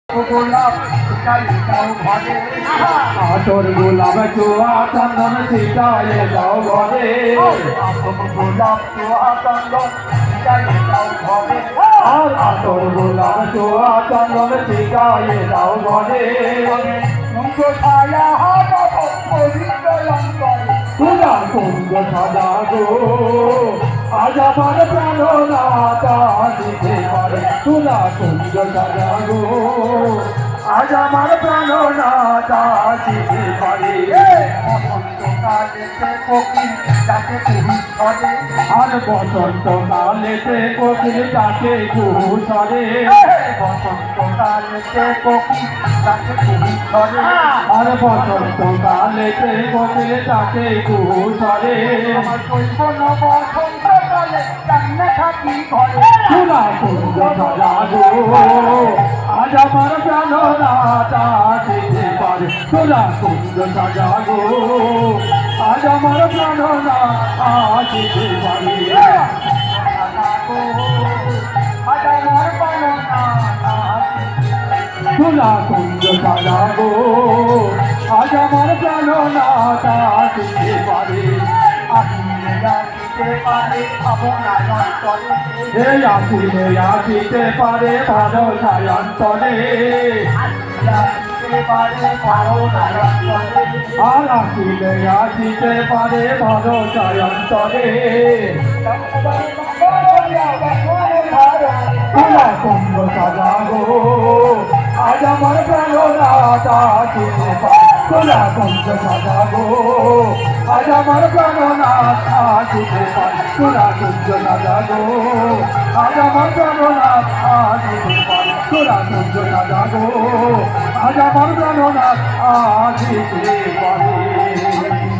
গোলাপ দাও ঘরে আতর গোলাপ চোয়া চন্দন ছিটায়ে দাও ঘরে গোলাপ চোয়া চন্দন ছিটায়ে দাও ঘরে আর আতর গোলাপ চোয়া চন্দন ছিটায়ে দাও ঘরে কুঞ্জ ছায়া হাওয়া পবিত্র অন্তরে তুলা কুঞ্জ সাজা গো আজ আমার প্রাণনাথা দিতে পারে তুলা কুঞ্জ সাজা গো আজ আমার প্রাণনাথা দিতে পারে বসন্তকালেতে কোকিল ডাকে কুহু সরে আর বসন্তকালেতে কোকিল ডাকে কুহু সরে বসন্তকালেতে কোকিল ডাকে কুহু সরে আর বসন্তকালেতে কোকিল ডাকে কুহু সরে আমার কৈবন বসন্তকালে কেমনে থাকি ঘরে তুলা কুঞ্জ সাজা গো আজ আমার প্রাণনাথা দিতে পারে তুলা কুঞ্জ সাজা গো আজ আমার প্রাণনাথা দিতে পারে আজ আমার প্রাণনাথা তুলা কুঞ্জ সাজা গো আজ আমার প্রাণনাথা দিতে পারে আসিতে পারে ভাবনায় অন্তরে হে আসিতে পারে ভাবনায় অন্তরে আসিতে পারে ভাবনায় অন্তরে আর আসিতে পারে ভাবনায় অন্তরে তুলা কুঞ্জ সাজা গো আজ আমার প্রাণনাথা দিতে পারে তুলা কুঞ্জ সাজা গো আজ আমার প্রাণনাথা দিতে পারে তুলা কুঞ্জ সাজা গো আজ আমার প্রাণনাথা দিতে পারে তুলা কুঞ্জ সাজা গো আজ আমার প্রাণনাথা দিতে পারে।